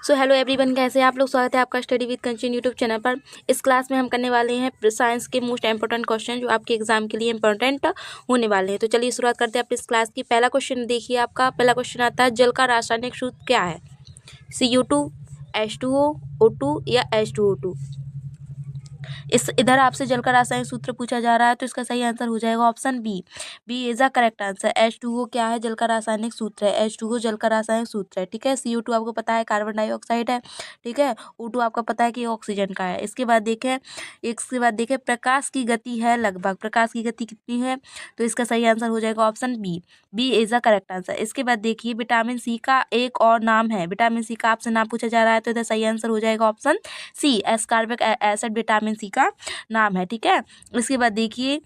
So hello everyone, कैसे हैं आप लोग। स्वागत है आपका study with Kanchan YouTube channel पर। इस क्लास में हम करने वाले हैं साइंस के मोस्ट इंपॉर्टेंट क्वेश्चन जो आपके एग्जाम के लिए इंपॉर्टेंट होने वाले हैं। तो चलिए शुरुआत करते हैं अपनी इस क्लास की। पहला क्वेश्चन देखिए, आपका पहला क्वेश्चन आता है, जल का रासायनिक सूत्र क्या है? CO2, H2O, O2 या H2O2। इधर आपसे जल का रासायनिक सूत्र पूछा जा रहा है, तो इसका सही आंसर हो जाएगा option B. B is the correct answer. H2O क्या है? जल का रासायनिक सूत्र है। H2O जल का रासायनिक सूत्र है, ठीक है। CO2 आपको पता है कार्बन डाइऑक्साइड है, ठीक है। O2 आपका पता है कि ऑक्सीजन का है। इसके बाद देखें प्रकाश की गति है लगभग, प्रकाश की गति कितनी है? तो इसका सही आंसर हो जाएगा option B. B is the correct answer. इसके बाद देखिए, विटामिन सी का एक और नाम है। विटामिन सी का आपसे नाम पूछा जा रहा है, तो इधर सही आंसर हो जाएगा option C. Ascorbic acid vitamin C का नाम है, ठीक है। इसके बाद देखिए,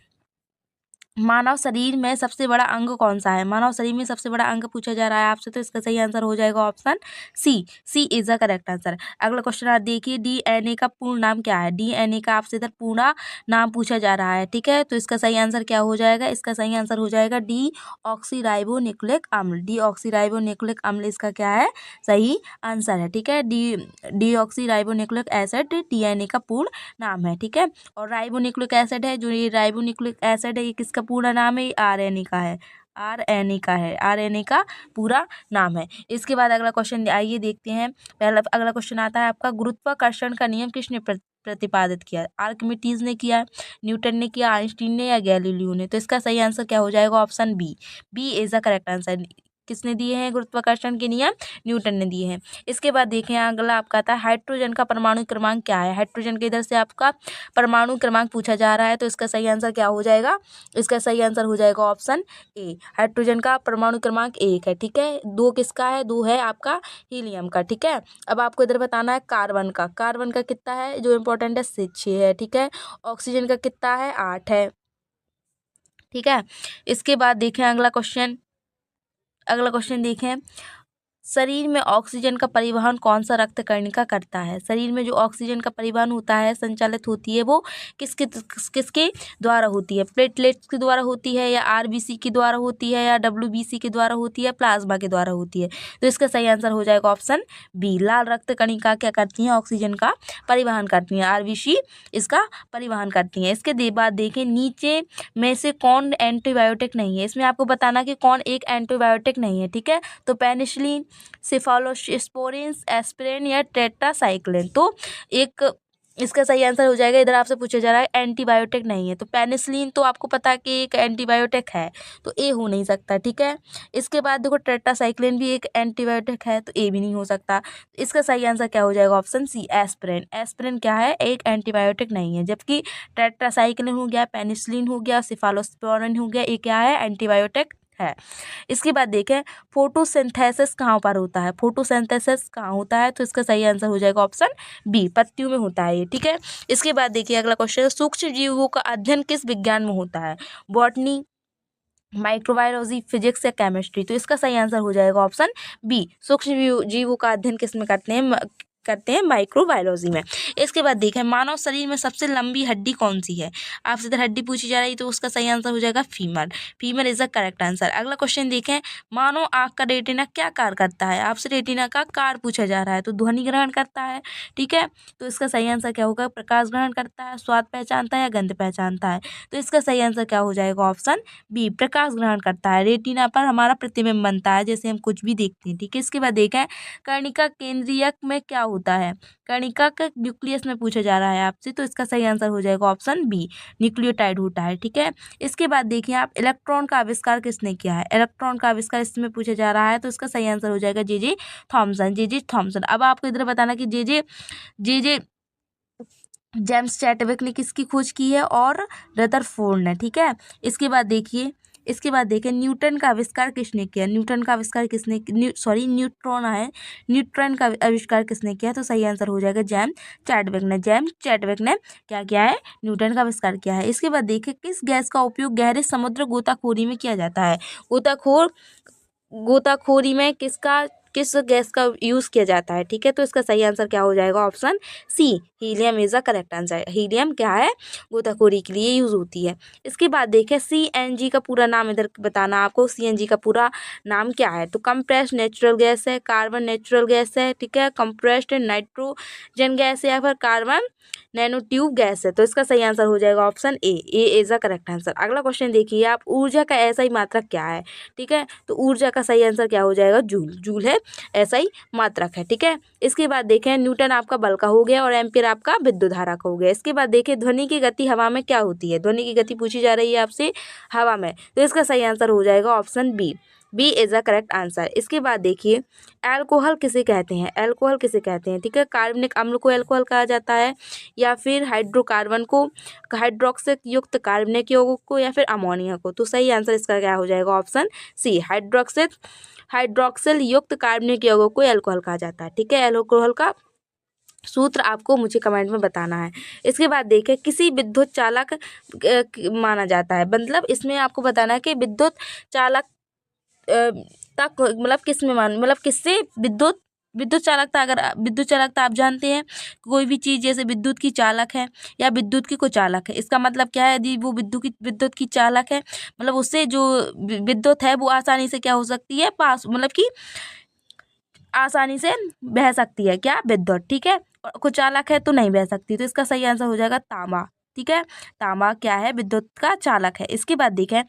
मानव शरीर में सबसे बड़ा अंग कौन सा है? मानव शरीर में सबसे बड़ा अंग पूछा जा रहा है आपसे, तो इसका सही आंसर हो जाएगा option C. C is the correct answer. अगला क्वेश्चन आप देखिए, डीएनए का पूर्ण नाम क्या है? डीएनए का आपसे इधर पूरा नाम पूछा जा रहा है, ठीक है। तो इसका सही आंसर क्या हो जाएगा? इसका सही आंसर हो जाएगा डी ऑक्सीराइबो न्यूक्लिक अम्ल। डी ऑक्सीराइबो न्यूक्लिक अम्ल इसका क्या है? सही आंसर है, ठीक है। डी ऑक्सीराइबो न्यूक्लिक एसिड डीएनए का पूर्ण नाम है, ठीक है। और राइबोन्यूक्लिक एसिड है, जो ये राइबोन्यूक्लिक एसिड है, ये किसका पूरा नाम है? आरएनए का है। आरएनए का है, आरएनए का पूरा नाम है। इसके बाद अगला क्वेश्चन आइए देखते हैं। अगला क्वेश्चन आता है आपका, गुरुत्वाकर्षण का नियम किसने प्रतिपादित किया? आर्किमिडीज ने किया, न्यूटन ने किया, आइंस्टीन ने या गैलीलियो ने? तो इसका सही आंसर क्या हो जाएगा? Option B. B is the correct answer. किसने दिए हैं गुरुत्वाकर्षण के नियम? न्यूटन ने दिए हैं। इसके बाद देखें, अगला आपका आता है, हाइड्रोजन का परमाणु क्रमांक क्या है? हाइड्रोजन के इधर से आपका परमाणु क्रमांक पूछा जा रहा है, तो इसका सही आंसर क्या हो जाएगा? इसका सही आंसर हो जाएगा ऑप्शन ए। हाइड्रोजन का परमाणु क्रमांक 1 है, ठीक है। 2 किसका है? 2 है आपका हीलियम का, ठीक है। अब आपको इधर बताना है कार्बन का। कार्बन का कितना है जो इंपॉर्टेंट है? 6 है, ठीक है। ऑक्सीजन का कितना है? 8 है, ठीक है। इसके बाद देखें अगला क्वेश्चन देखें, शरीर में ऑक्सीजन का परिवहन कौन सा रक्त कणिका करता है? शरीर में जो ऑक्सीजन का परिवहन होता है, संचालित होती है, वो किसके द्वारा होती है? प्लेटलेट्स के द्वारा होती है, या आरबीसी के द्वारा होती है, या डब्ल्यूबीसी के द्वारा होती है, प्लाज्मा के द्वारा होती है? तो इसका सही आंसर हो जाएगा ऑप्शन बी। लाल रक्त कणिका क्या करती हैं? ऑक्सीजन का परिवहन करती हैं। आरबीसी इसका परिवहन करती हैं। इसके बाद देखें, नीचे में से कौन एंटीबायोटिक नहीं है? इसमें आपको बताना कि कौन एक एंटीबायोटिक नहीं है, ठीक है। तो पेनिसिलिन, सेफालोस्पोरिन, एस्पिरिन या टेट्रासाइक्लिन। तो एक इसका सही आंसर हो जाएगा, इधर आपसे पूछा जा रहा है एंटीबायोटिक नहीं है, तो पेनिसिलिन तो आपको पता है कि एक एंटीबायोटिक है, तो ए हो नहीं सकता, ठीक है। इसके बाद देखो, टेट्रासाइक्लिन भी एक एंटीबायोटिक है, तो ए भी नहीं हो सकता। इसका सही आंसर क्या हो जाएगा? ऑप्शन सी, एस्पिरिन। एस्पिरिन क्या है? एक एंटीबायोटिक नहीं है, जबकि टेट्रासाइक्लिन हो गया, पेनिसिलिन हो गया, सेफालोस्पोरिन हो गया, ये क्या है? एंटीबायोटिक है। इसके बाद देखें, फोटोसिंथेसिस कहाँ पर होता है? फोटोसिंथेसिस कहाँ होता है? तो इसका सही आंसर हो जाएगा ऑप्शन बी, पत्तियों में होता है ये, ठीक है। इसके बाद देखिए, अगला क्वेश्चन, सूक्ष्म जीवों का अध्ययन किस विज्ञान में होता है? बॉटनी, माइक्रोबायोलॉजी, फिजिक्स या केमिस्ट्री? तो इसका सही आंसर हो जाएगा ऑप्शन बी। सूक्ष्म जीवों का अध्ययन किस में करते हैं? माइक्रोबायोलॉजी में। इसके बाद देखें, मानव शरीर में सबसे लंबी हड्डी कौन सी है? आपसे इधर हड्डी पूछी जा रही है, तो उसका सही आंसर हो जाएगा femur. Femur is the correct answer. अगला क्वेश्चन देखें, मानव आँख का रेटिना क्या कार्य करता है? आपसे रेटिना का कार्य पूछा जा रहा है, तो ध्वनि ग्रहण करता है, ठीक है। तो इसका सही आंसर क्या होगा? प्रकाश ग्रहण करता है, स्वाद पहचानता है या गंध पहचानता है? तो इसका सही आंसर क्या हो जाएगा? ऑप्शन बी, प्रकाश ग्रहण करता है। रेटिना पर हमारा प्रतिबिंब बनता है, जैसे हम कुछ भी देखते हैं, ठीक है। इसके बाद देखें, कर्णिका केंद्रीयक में क्या होता है? कर्णिका का न्यूक्लियस में पूछा जा रहा है आपसे, तो इसका सही आंसर हो जाएगा ऑप्शन बी, न्यूक्लियोटाइड होता है, ठीक है। इसके बाद देखिए आप, इलेक्ट्रॉन का आविष्कार किसने किया है? इलेक्ट्रॉन का आविष्कार इसमें पूछा जा रहा है, तो इसका सही आंसर हो जाएगा जे थॉमसन। J Thomson. अब आपको इधर बताना कि जे जेम्स चैडविक ने किसकी खोज की है? और रदरफोर्ड ने, ठीक है। इसके बाद देखिए, न्यूटन का आविष्कार किसने किया? न्यूटन का आविष्कार किसने न्यूट्रॉन है, न्यूट्रॉन का आविष्कार किसने किया? तो सही आंसर हो जाएगा जेम्स चैडविक ने। जेम्स चैडविक ने क्या किया है? न्यूटन का आविष्कार किया है। इसके बाद देखिए, किस गैस का उपयोग गहरे समुद्र गोताखोरी में किया जाता है? गोताखोरी में किसका किस गैस का यूज़ किया जाता है, ठीक है। तो इसका सही आंसर क्या हो जाएगा, option C, helium is the correct answer. Helium क्या है, गोताखोरी के लिए यूज़ होती है। इसके बाद देखें CNG का पूरा नाम इधर बताना आपको, CNG का पूरा नाम क्या है। तो कंप्रेस्ड नेचुरल गैस है, कार्बन नेचुरल गैस है, ठीक है, कंप्रेस्ड नाइट्रोजन गैस है, या फिर कार्बन नैनो ट्यूब गैस है। तो इसका सही आंसर हो जाएगा option A is the correct answer. अगला क्वेश्चन देखिए आप, ऊर्जा का ऐसा ही मात्रक क्या है, ठीक है। तो ऊर्जा का सही आंसर क्या हो जाएगा, जूल। जूल है ऐसा ही मात्रक है, ठीक है। इसके बाद देखें न्यूटन आपका बल का हो गया और एम्पियर आपका विद्युत धारा का हो गया। इसके बाद देखिए ध्वनि की गति हवा में क्या होती है, ध्वनि की गति पूछी जा रही है आपसे हवा में। तो इसका सही आंसर हो जाएगा option B is the correct answer. इसके बाद देखिए अल्कोहल किसे कहते हैं, अल्कोहल किसे कहते हैं, ठीक है। कार्बनिक अम्ल को अल्कोहल कहा जाता है, या फिर हाइड्रोकार्बन को, हाइड्रोक्सिक युक्त कार्बनिक यौगिक को, या फिर अमोनिया को। तो सही आंसर इसका क्या हो जाएगा, ऑप्शन सी, हाइड्रोक्सिल युक्त कार्बनिक यौगिक को अल्कोहल कहा जाता है, ठीक है। अल्कोहल का सूत्र आपको मुझे कमेंट में बताना है। इसके बाद देखिए किसी विद्युत चालक माना जाता है, मतलब इसमें आपको बताना है कि विद्युत चालक तक मतलब किस में मान, मतलब किससे विद्युत चालकता, अगर विद्युत चालकता आप जानते हैं, कोई भी चीज़ जैसे विद्युत की चालक है या विद्युत की कुचालक है। इसका मतलब क्या है, यदि वो विद्युत की चालक है, मतलब उससे जो विद्युत है वो आसानी से क्या हो सकती है, पास, मतलब कि आसानी से बह सकती है, क्या, विद्युत, ठीक है। और कुचालक है तो नहीं बह सकती। तो इसका सही आंसर हो जाएगा तांबा, ठीक है। तांबा क्या है, विद्युत का चालक है। इसके बाद देखें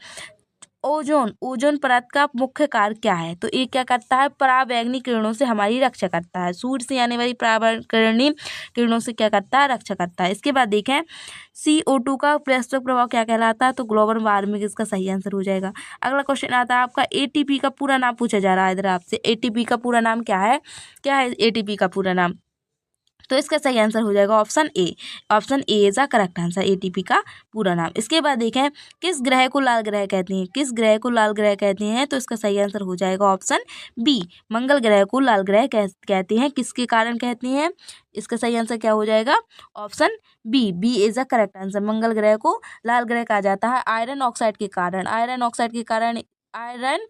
ओजोन परत का मुख्य कार्य क्या है। तो ये क्या करता है, पराबैंगनी किरणों से हमारी रक्षा करता है, सूर्य से आने वाली पराबैंगनी किरणों से क्या करता है, रक्षा करता है। इसके बाद देखें CO2 का वैश्विक प्रभाव क्या कहलाता है। तो ग्लोबल वार्मिंग इसका सही आंसर हो जाएगा। अगला क्वेश्चन आता है आपका, ATP का पूरा नाम पूछा जा रहा है इधर आपसे। ATP का पूरा नाम क्या है, ATP का पूरा नाम। तो इसका सही आंसर हो जाएगा option A, option A is the correct answer, ATP का पूरा नाम। इसके बाद देखें किस ग्रह को लाल ग्रह कहते हैं, किस ग्रह को लाल ग्रह कहते हैं। तो इसका सही आंसर हो जाएगा ऑप्शन बी, मंगल ग्रह को लाल ग्रह कहते हैं। किसके कारण कहते हैं, इसका सही आंसर क्या हो जाएगा, option B is the correct answer. मंगल ग्रह को लाल ग्रह कहा जाता है आयरन ऑक्साइड के कारण, आयरन ऑक्साइड के कारण, आयरन,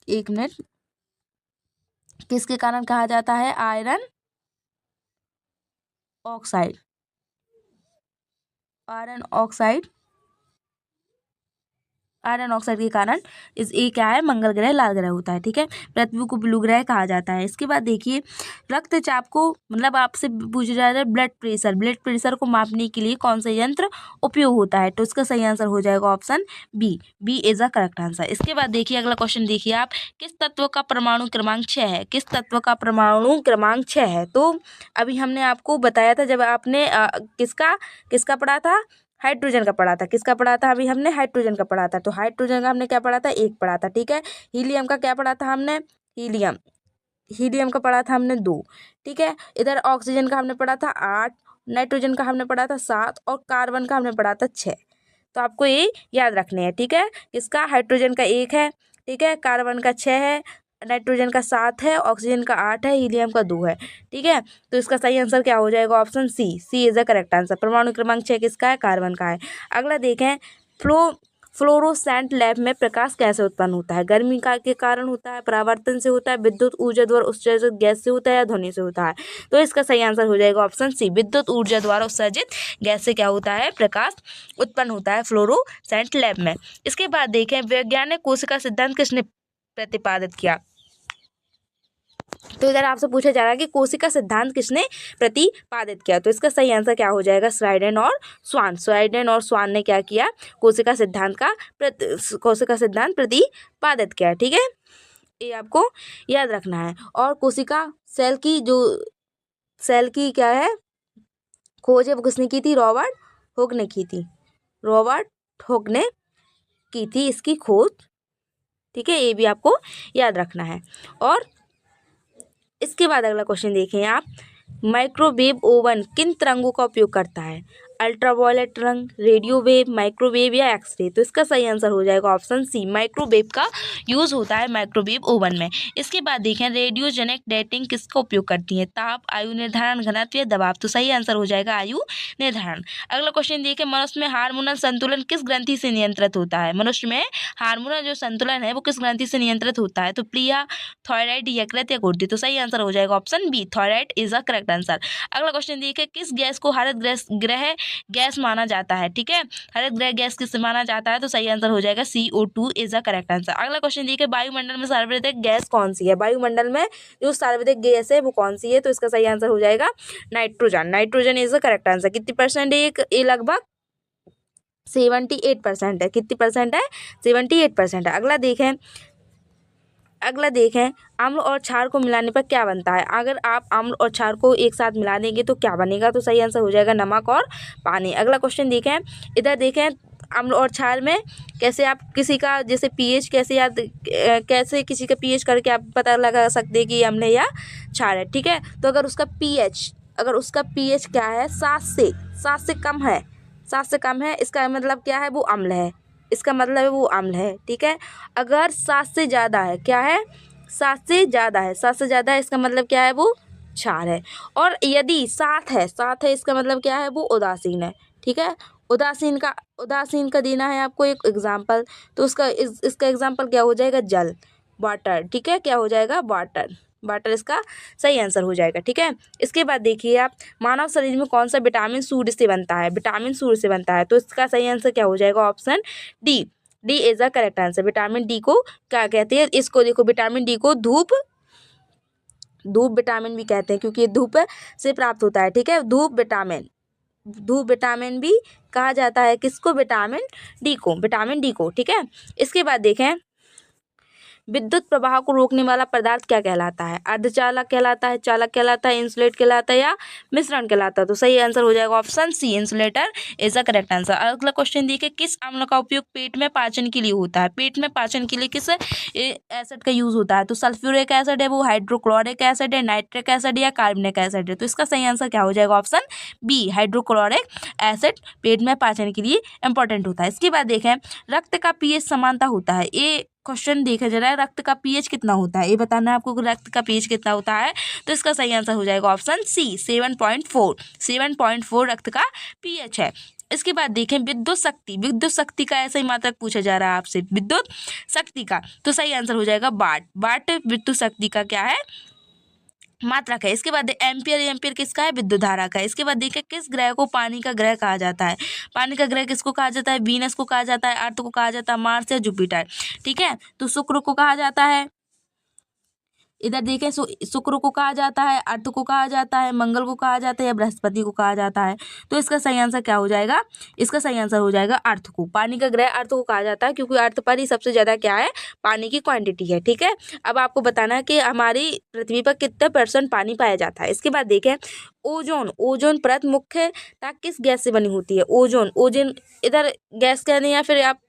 एक मिनट, किसके कारण कहा जाता है, iron oxide, iron oxide, iron oxide के कारण इस ए क्या है, मंगल ग्रह लाल ग्रह होता है, ठीक है। पृथ्वी को ब्लू ग्रह कहा जाता है। इसके बाद देखिए रक्तचाप को, मतलब आपसे पूछा जा रहा है ब्लड प्रेशर को मापने के लिए कौन सा यंत्र उपयोग होता है। तो इसका सही आंसर हो जाएगा option B is the correct answer. इसके बाद देखिए अगला क्वेश्चन देखिए आप, किस तत्व का परमाणु क्रमांक 6 है, किस तत्व का परमाणु क्रमांक 6 है। तो अभी हमने आपको बताया था जब आपने किसका पढ़ा था, हाइड्रोजन का पढ़ा था। किसका पढ़ा था, अभी हमने हाइड्रोजन का पढ़ा था। तो हाइड्रोजन का हमने क्या पढ़ा था, 1 पढ़ा था, ठीक है। हीलियम का क्या पढ़ा था हमने, हीलियम का पढ़ा था हमने 2, ठीक है। इधर ऑक्सीजन का हमने पढ़ा था 8, नाइट्रोजन का हमने पढ़ा था 7 और कार्बन का हमने पढ़ा था 6। तो आपको ये याद रखने हैं, ठीक है। किसका, हाइड्रोजन का 1 है, ठीक है, कार्बन का 6 है, नाइट्रोजन का 7 है, ऑक्सीजन का 8 है, हीलियम का 2 है, ठीक है। तो इसका सही आंसर क्या हो जाएगा, option C is the correct answer. परमाणु क्रमांक 6 किसका है, कार्बन का है। अगला देखें फ्लोरोसेंट लैंप में प्रकाश कैसे उत्पन्न होता है, गर्मी का के कारण होता है, परावर्तन से होता है, विद्युत ऊर्जा द्वारा उत्सर्जित गैस से होता है, या ध्वनि से होता है। तो इसका सही आंसर हो जाएगा ऑप्शन सी, विद्युत ऊर्जा द्वारा उत्सर्जित गैस से क्या होता है, प्रकाश उत्पन्न होता है फ्लोरोसेंट लैंप में। इसके बाद देखें वैज्ञानिक कोशिका सिद्धांत किसने प्रतिपादित किया। तो इधर आपसे पूछा जा रहा है कि कोशिका सिद्धांत किसने प्रतिपादित किया। तो इसका सही आंसर क्या हो जाएगा, स्वाइडेन और स्वान ने क्या किया, कोशिका सिद्धांत प्रतिपादित किया, ठीक है। ये आपको याद रखना है। और कोशिका सेल की क्या है, खोज है वो किसने की थी, रॉबर्ट हुक ने की थी, रॉबर्ट हुक ने की थी इसकी खोज, ठीक है। ये भी आपको याद रखना है। और इसके बाद अगला क्वेश्चन देखें आप, माइक्रोवेव ओवन किन तरंगों का उपयोग करता है। अल्ट्रावायलेट रंग, रेडियो वेव, माइक्रोवेव या एक्सरे। तो इसका सही आंसर हो जाएगा ऑप्शन सी, माइक्रोवेव का यूज़ होता है माइक्रोवेव ओवन में। इसके बाद देखें रेडियोजेनिक डेटिंग किसका उपयोग करती है? ताप, आयु निर्धारण, घनत्व या दबाव। तो सही आंसर हो जाएगा आयु निर्धारण। अगला क्वेश्चन देखिए मनुष्य में हार्मोनल संतुलन किस ग्रंथि से नियंत्रित होता है? मनुष्य में हार्मोनल जो संतुलन है वो किस ग्रंथि से नियंत्रित होता है? तो प्लिया, थायराइड, यकृत या गुर्दे। तो सही आंसर हो जाएगा option B, thyroid is a correct answer. अगला क्वेश्चन देखिए किस गैस को हरित ग्रह गैस माना जाता है? ठीक है, हरित ग्रह गैस किस माना जाता है? तो सही आंसर हो जाएगा CO2 is a correct answer. अगला क्वेश्चन देखिए वायुमंडल में सर्वाधिक गैस कौन सी है? वायुमंडल में जो सर्वाधिक गैस है वो कौन सी है? तो इसका सही आंसर हो जाएगा nitrogen. Nitrogen is the correct answer. कितनी परसेंट है ये? लगभग 78% है। कितनी परसेंट है? 78% है। अगला देखें अम्ल और क्षार को मिलाने पर क्या बनता है? अगर आप अम्ल और क्षार को एक साथ मिला देंगे तो क्या बनेगा? तो सही आंसर हो जाएगा नमक और पानी। अगला क्वेश्चन देखें, इधर देखें अम्ल और क्षार में कैसे आप किसी का जैसे पीएच कैसे किसी का पीएच करके आप पता लगा सकते हैं कि अम्ल है या क्षार है। ठीक है, तो अगर उसका पीएच क्या है? 7 से कम है, 7 से कम है, इसका मतलब क्या है? वो अम्ल है, इसका मतलब है वो अम्ल है। ठीक है, अगर 7 से ज़्यादा है, क्या है? 7 से ज़्यादा है, 7 से ज़्यादा है, इसका मतलब क्या है? वो क्षार है। और यदि 7 है इसका मतलब क्या है? वो उदासीन है। ठीक है, उदासीन का देना है आपको एक एग्जाम्पल, तो इसका एग्जाम्पल क्या हो जाएगा? जल, वाटर। ठीक है, क्या हो जाएगा? वाटर इसका सही आंसर हो जाएगा। ठीक है, इसके बाद देखिए आप मानव शरीर में कौन सा विटामिन सूर्य से बनता है? विटामिन सूर्य से बनता है, तो इसका सही आंसर क्या हो जाएगा? Option D is a correct answer. Vitamin D को क्या कहते हैं? इसको देखो, विटामिन डी को धूप विटामिन भी कहते हैं क्योंकि ये धूप से प्राप्त होता है। ठीक है, धूप विटामिन भी कहा जाता है किसको? विटामिन डी को। ठीक है, इसके बाद देखें विद्युत प्रवाह को रोकने वाला पदार्थ क्या कहलाता है? अर्धचालक कहलाता है, चालक कहलाता है, इंसुलेट कहलाता है या मिश्रण कहलाता है? तो सही आंसर हो जाएगा option C, insulator is the correct answer. अगला क्वेश्चन देखिए किस अम्ल का उपयोग पेट में पाचन के लिए होता है? पेट में पाचन के लिए किस एसिड का यूज होता है? तो सल्फ्यूरिक एसिड है, वो हाइड्रोक्लोरिक एसिड है, नाइट्रिक एसिड या कार्बनिक एसिड है? तो इसका सही आंसर क्या हो जाएगा? ऑप्शन बी, हाइड्रोक्लोरिक एसिड पेट में पाचन के लिए इंपॉर्टेंट होता है। इसके बाद देखें रक्त का पीएच समानता होता है। ये क्वेश्चन देखा जा रहा है रक्त का पीएच कितना होता है, ये बताना है आपको कि रक्त का पीएच कितना होता है। तो इसका सही आंसर हो जाएगा ऑप्शन सी, 7.4 रक्त का पीएच है। इसके बाद देखें विद्युत शक्ति का ऐसा ही मात्रक पूछा जा रहा है आपसे, विद्युत शक्ति का। तो सही आंसर हो जाएगा वाट विद्युत शक्ति का क्या है? मात्रक है। इसके बाद एम्पियर किसका है? विद्युत धारा का है। इसके बाद देखिए किस ग्रह को पानी का ग्रह कहा जाता है? पानी का ग्रह किसको कहा जाता है? वीनस को कहा जाता है, अर्थ को कहा जाता है, मार्स या जुपिटर। ठीक है, तो शुक्र को कहा जाता है, इधर देखें शुक्र को कहा जाता है, अर्थ को कहा जाता है, मंगल को कहा जाता है या बृहस्पति को कहा जाता है? तो इसका सही आंसर क्या हो जाएगा? इसका सही आंसर हो जाएगा अर्थ को। पानी का ग्रह अर्थ को कहा जाता है क्योंकि अर्थ पर ही सबसे ज़्यादा क्या है? पानी की क्वांटिटी है। ठीक है, अब आपको बताना है कि हमारी पृथ्वी पर कितने % पानी पाया जाता है। इसके बाद देखें ओजोन परत मुख्यतः किस गैस से बनी होती है? ओजोन इधर गैस कहने या फिर आप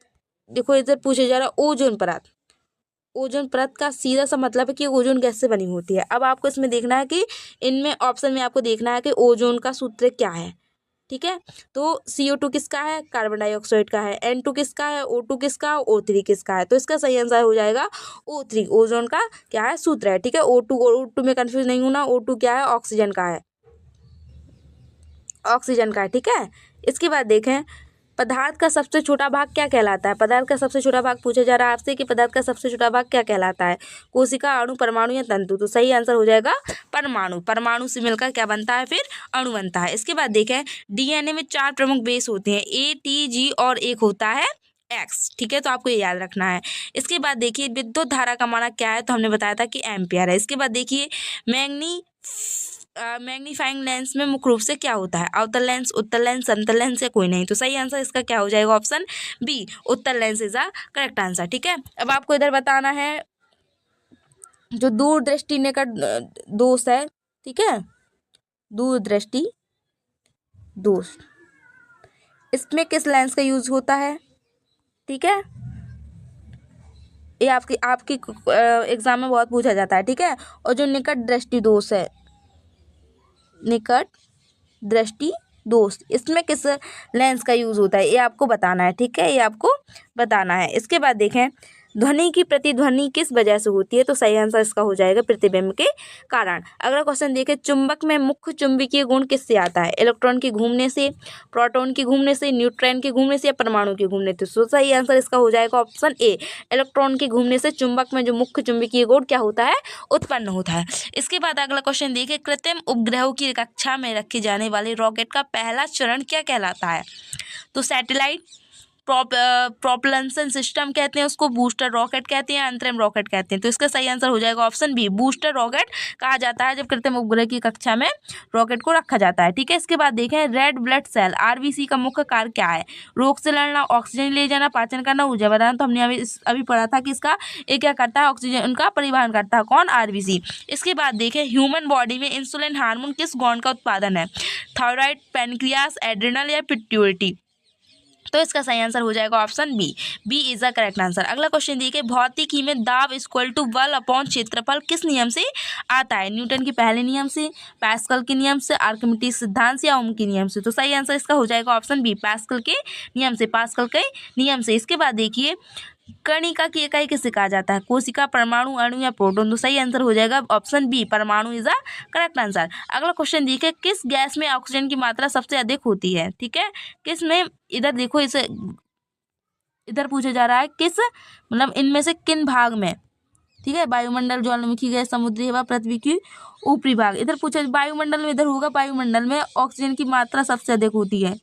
देखो इधर पूछे जा रहा ओजोन परत का सीधा सा मतलब है कि ओजोन गैस से बनी होती है। अब आपको इसमें देखना है कि इनमें ऑप्शन में आपको देखना है कि ओजोन का सूत्र क्या है। ठीक है, तो CO2 किसका है? कार्बन डाइऑक्साइड का है। N2 किसका है? O2 किसका? O3 किसका है? तो इसका सही आंसर हो जाएगा O3, ओजोन का क्या है? सूत्र है। ठीक है, O2 में कंफ्यूज नहीं होना, O2 क्या है? ऑक्सीजन का है, ठीक है। इसके बाद देखें पदार्थ का सबसे छोटा भाग क्या कहलाता है? पदार्थ का सबसे छोटा भाग पूछा जा रहा है आपसे कि पदार्थ का सबसे छोटा भाग क्या कहलाता है? कोशिका, अणु, परमाणु या तंतु? तो सही आंसर हो जाएगा परमाणु से मिलकर क्या बनता है? फिर अणु बनता है। इसके बाद देखें DNA में 4 प्रमुख बेस होते हैं, A, T, G और एक होता है X। ठीक है, तो आपको ये याद रखना है। इसके बाद देखिए विद्युत धारा का मानक क्या है? तो हमने बताया था कि एम्पियर है। इसके बाद देखिए मैग्नीफाइंग लेंस में मुख्य रूप से क्या होता है? अवतल लेंस, उत्तल लेंस, समतल लेंस या कोई नहीं? तो सही आंसर इसका क्या हो जाएगा? ऑप्शन बी, उत्तल lens is a correct answer. ठीक है, अब आपको इधर बताना है जो दूरदृष्टि निकट दोष है। ठीक है, दूरदृष्टि दोष, इसमें किस लेंस का यूज होता है? ठीक है, ये आपकी एग्जाम में बहुत पूछा जाता है। ठीक है, और जो निकट दृष्टि दोष है, निकट दृष्टि दोस्त। इसमें किस लेंस का यूज़ होता है ये आपको बताना है, ठीक है, ये आपको बताना है। इसके बाद देखें ध्वनि की प्रतिध्वनि किस वजह से होती है, तो सही आंसर इसका हो जाएगा प्रतिबिंब के कारण। अगला क्वेश्चन देखें चुंबक में मुख्य चुंबकीय गुण किससे आता है, इलेक्ट्रॉन के घूमने से, प्रोटॉन के घूमने से, न्यूट्रॉन के घूमने से या परमाणु के घूमने से। तो सही आंसर इसका हो जाएगा ऑप्शन ए, इलेक्ट्रॉन के घूमने से चुंबक में जो मुख्य चुंबकीय गुण क्या होता है, उत्पन्न होता है। इसके बाद अगला क्वेश्चन देखिए कृत्रिम उपग्रहों की कक्षा में रखे जाने वाले रॉकेट का पहला चरण क्या कहलाता है, तो सैटेलाइट, प्रोपल्सन सिस्टम कहते हैं उसको, बूस्टर रॉकेट कहते हैं, अंतरिम रॉकेट कहते हैं। तो इसका सही आंसर हो जाएगा ऑप्शन बी, बूस्टर रॉकेट कहा जाता है जब कृत्रिम उपग्रह की कक्षा में रॉकेट को रखा जाता है, ठीक है। इसके बाद देखें रेड ब्लड सेल आरबीसी का मुख्य कार्य क्या है, रोग से लड़ना, ऑक्सीजन ले जाना, पाचन करना, ऊर्जा बनाना। तो हमने अभी पढ़ा था कि इसका ये क्या करता है, ऑक्सीजन उनका परिवहन करता है, कौन, आरबीसी। इसके बाद देखें ह्यूमन बॉडी में इंसुलिन हार्मोन किस गॉन्ड का उत्पादन है, थायराइड, पैनक्रियास, एड्रिनल या पिट्यूटरी। तो इसका सही आंसर हो जाएगा option B, B is the correct answer. अगला क्वेश्चन देखिए भौतिकी में दाब इक्वल टू बल अपॉन क्षेत्रफल किस नियम से आता है, न्यूटन के पहले नियम से, पास्कल के नियम से, आर्किमिडीज सिद्धांत से या ओम के नियम से। तो सही आंसर इसका हो जाएगा ऑप्शन बी, पास्कल के नियम से, पास्कल के नियम से। इसके बाद देखिए कणिका की इकाई किसे कहा जाता है, कोशिका, परमाणु, अणु या प्रोटॉन। तो सही आंसर हो जाएगा ऑप्शन बी, परमाणु इज द करेक्ट आंसर। अगला क्वेश्चन देखिए किस गैस में ऑक्सीजन की मात्रा सबसे अधिक होती है, ठीक है, किस में, इधर देखो इसे, इधर पूछा जा रहा है किस, मतलब इनमें से किन भाग में, ठीक है, वायुमंडल, ज्वालामुखी गैस, समुद्री हवा, पृथ्वी की ऊपरी भाग। इधर पूछा वायुमंडल में, इधर होगा वायुमंडल में ऑक्सीजन की मात्रा सबसे अधिक होती है।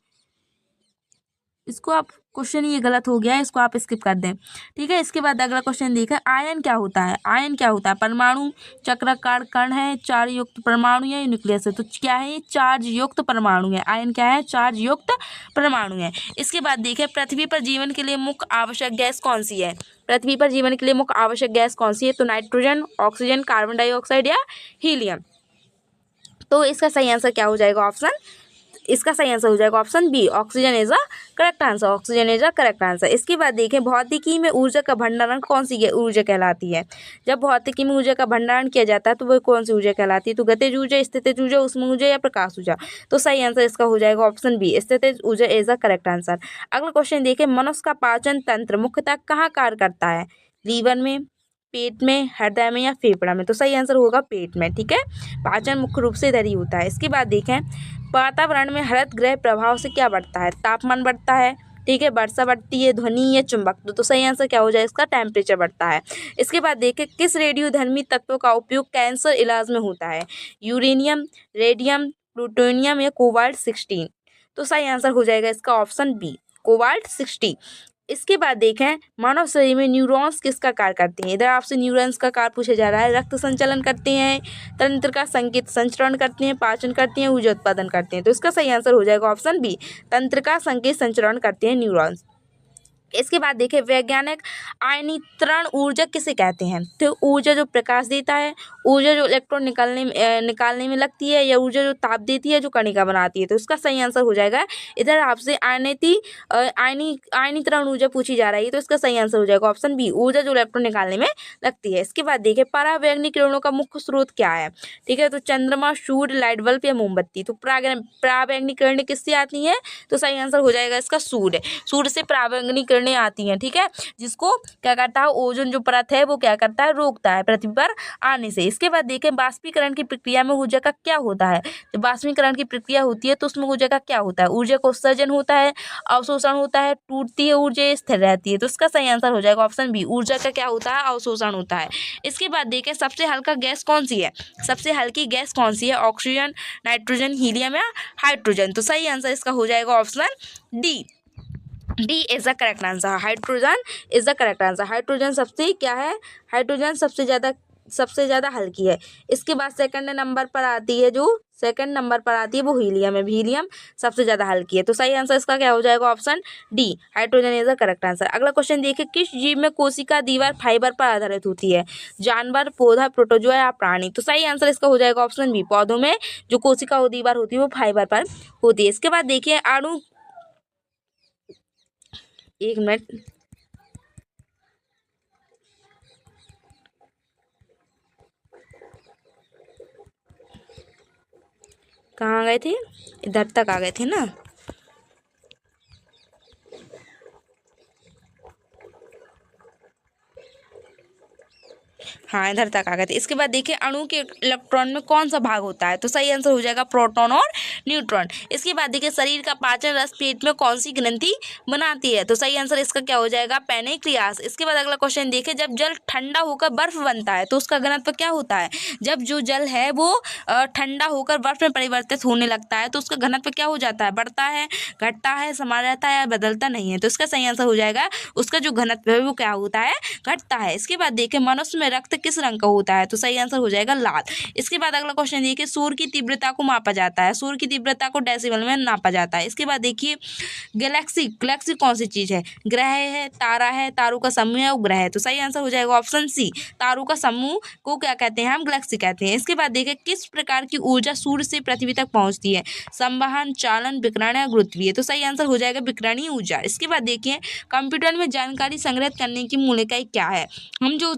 इसको आप क्वेश्चन ये गलत हो गया है, इसको आप स्किप कर दें, ठीक है। इसके बाद अगला क्वेश्चन देखा आयन क्या होता है, आयन क्या होता है, परमाणु, चक्राकार कण है, चार्ज युक्त परमाणु है, न्यूक्लियस है। तो क्या है ये, चार्ज युक्त परमाणु है, आयन क्या है, चार्ज युक्त परमाणु है। इसके बाद देखें पृथ्वी पर जीवन के लिए मुख्य आवश्यक गैस कौन सी है, पृथ्वी पर जीवन के लिए मुख्य आवश्यक गैस कौन सी है, तो नाइट्रोजन, ऑक्सीजन, कार्बन डाइऑक्साइड या हीलियम। तो इसका सही आंसर क्या हो जाएगा ऑप्शन, इसका सही आंसर हो जाएगा option B, oxygen is a correct answer, oxygen is a correct answer. इसके बाद देखें भौतिकी में ऊर्जा का भंडारण कौन सी ऊर्जा कहलाती है, जब भौतिकी में ऊर्जा का भंडारण किया जाता है तो वह कौन सी ऊर्जा कहलाती है, तो गतिज ऊर्जा, स्थितिज ऊर्जा, उष्म ऊर्जा या प्रकाश ऊर्जा। तो सही आंसर इसका हो जाएगा ऑप्शन बी, स्थितिज ऊर्जा इज अ करेक्ट आंसर। अगला क्वेश्चन देखें मनुष्य का पाचन तंत्र मुख्यतः कहाँ कार्य करता है, लीवर में, पेट में, हृदय में या फेफड़ा में। तो सही आंसर होगा पेट में, ठीक है, पाचन मुख्य रूप से इधर ही होता है। इसके बाद देखें वातावरण में हरित गृह प्रभाव से क्या बढ़ता है, तापमान बढ़ता है, ठीक है, वर्षा बढ़ती है, ध्वनि या चुंबक। तो सही आंसर क्या हो जाए इसका, टेम्परेचर बढ़ता है। इसके बाद देखें किस रेडियोधर्मी तत्व का उपयोग कैंसर इलाज में होता है, यूरेनियम, रेडियम, प्लूटोनियम या कोबाल्ट-60। तो सही आंसर हो जाएगा इसका ऑप्शन बी, कोबाल्ट-60। इसके बाद देखें मानव शरीर में न्यूरॉन्स किसका कार्य करते हैं, इधर आपसे न्यूरॉन्स का कार्य पूछा जा रहा है, रक्त संचलन करते हैं, तंत्र का संकेत संचरण करते हैं, पाचन करते हैं, ऊर्जा उत्पादन करते हैं। तो इसका सही आंसर हो जाएगा ऑप्शन बी, तंत्र का संकेत संचरण करते हैं न्यूरॉन्स। इसके बाद देखिए वैज्ञानिक आयनीकरण ऊर्जा किसे कहते हैं, तो ऊर्जा जो प्रकाश देता है, ऊर्जा जो इलेक्ट्रॉन निकालने में लगती है, या ऊर्जा जो ताप देती है जो कणिका बनाती है। तो इसका सही आंसर हो जाएगा, इधर आपसे आयनीकरण ऊर्जा पूछी जा रही है, तो इसका सही आंसर हो जाएगा ऑप्शन बी, ऊर्जा जो इलेक्ट्रॉन निकालने में लगती है। इसके बाद देखिए परावैंगनी किरणों का मुख्य स्रोत क्या है, ठीक है, तो चंद्रमा, सूर्य, लाइट बल्ब या मोमबत्ती। तो परावैंगनी किरणें किससे आती हैं, तो सही आंसर हो जाएगा इसका सूर्य, सूर्य से परावैंगनी किरणें आती हैं, ठीक है, जिसको क्या करता है, ओजोन जो परत है वो क्या करता है, रोकता है पृथ्वी पर आने से। इसके बाद देखें वाष्पीकरण की प्रक्रिया में ऊर्जा का क्या होता है, जब वाष्पीकरण की प्रक्रिया होती है तो उसमें ऊर्जा का क्या होता है, ऊर्जा का उत्सर्जन होता है, अवशोषण होता है, टूटती है ऊर्जा, स्थिर रहती है। तो इसका सही आंसर हो जाएगा ऑप्शन बी, ऊर्जा का क्या होता है, अवशोषण होता है। इसके बाद देखें सबसे हल्का गैस कौन सी है, सबसे हल्की गैस कौन सी है, ऑक्सीजन, नाइट्रोजन, हीलियम या हाइड्रोजन। तो सही आंसर इसका हो जाएगा option D, D is the correct answer, hydrogen is the correct answer. Hydrogen सबसे क्या है, हाइड्रोजन सबसे ज़्यादा हल्की है। इसके बाद सेकंड नंबर पर आती है, जो सेकंड नंबर पर आती है वो हीलियम है, हीलियम सबसे ज़्यादा हल्की है। तो सही आंसर इसका क्या हो जाएगा option D, hydrogen is the correct answer. अगला क्वेश्चन देखिए किस जीव में कोशिका दीवार फाइबर पर आधारित होती है, जानवर, पौधा, प्रोटोजोआ या प्राणी। तो सही आंसर इसका हो जाएगा ऑप्शन बी, पौधों में जो कोशिका दीवार होती है वो फाइबर पर होती है। इसके बाद देखिए अणु, एक मिनट, कहाँ गए थे, इधर तक आ गए थे ना। हाँ, इधर तक आ गए थे। इसके बाद देखिए अणु के इलेक्ट्रॉन में कौन सा भाग होता है, तो सही आंसर हो जाएगा प्रोटॉन और न्यूट्रॉन। इसके बाद देखिए शरीर का पाचन रस पेट में कौन सी ग्रंथि बनाती है, तो सही आंसर इसका क्या हो जाएगा, पैनक्रियास। इसके बाद अगला क्वेश्चन देखिए, जब जल ठंडा होकर बर्फ बनता है तो उसका घनत्व क्या होता है। जब जो जल है वो ठंडा होकर बर्फ में परिवर्तित होने लगता है तो उसका घनत्व क्या हो जाता है, बढ़ता है, घटता है, समा रहता है या बदलता नहीं है, तो इसका सही आंसर हो जाएगा उसका जो घनत्व है वो क्या होता है, घटता है। इसके बाद देखिए मनुष्य में रक्त किस रंग का होता है, तो सही आंसर हो जाएगा लाल। इसके बाद अगला क्वेश्चन देखिए, सूर्य की तीव्रता को मापा जाता है, सूर्य की तीव्रता को डेसिबल में नापा जाता है। इसके बाद देखिए गैलेक्सी, गैलेक्सी कौन सी चीज है, ग्रह है, तारा है, तारों का समूह है, उपग्रह है, तो सही आंसर हो जाएगा ऑप्शन सी, तारों का समूह को क्या कहते हैं, हम गैलेक्सी कहते हैं। इसके बाद देखिए किस प्रकार की ऊर्जा सूर्य से पृथ्वी तक पहुंचती है, संवहन, चालन, विकिरण या गुरुत्वीय, तो सही आंसर हो जाएगा विकिरणीय ऊर्जा। इसके बाद देखिए कंप्यूटर में जानकारी संग्रहित करने की मूल इकाई क्या है, हम जो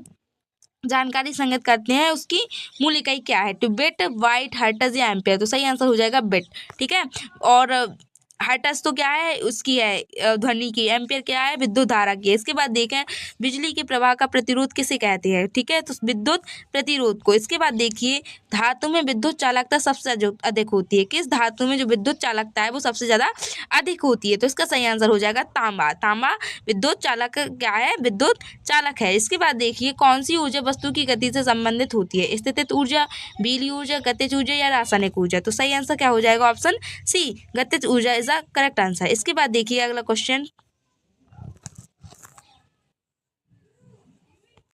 जानकारी संग्रहित करते हैं उसकी मूल इकाई क्या है, तो बिट, बाइट, हर्ट्ज या एम्पेयर, तो सही आंसर हो जाएगा बिट। ठीक है, और हर्ट्ज तो क्या है, उसकी है ध्वनि की, एम्पेयर क्या है, विद्युत धारा की है। इसके बाद देखें बिजली के प्रवाह का प्रतिरोध किसे कहते हैं, ठीक है, तो विद्युत प्रतिरोध को। इसके बाद देखिए धातु में विद्युत चालकता सबसे जो अधिक होती है, किस धातु में जो विद्युत चालकता है वो सबसे ज़्यादा अधिक होती है, तो इसका सही आंसर हो जाएगा तांबा। तांबा विद्युत चालक क्या है, विद्युत चालक है। इसके बाद देखिए कौन सी ऊर्जा वस्तु की गति से संबंधित होती है, स्थितिज ऊर्जा, बिजली ऊर्जा, गतिज ऊर्जा या रासायनिक ऊर्जा, तो सही आंसर क्या हो जाएगा ऑप्शन सी, गतिज ऊर्जा इज द करेक्ट आंसर। इसके बाद देखिए अगला क्वेश्चन,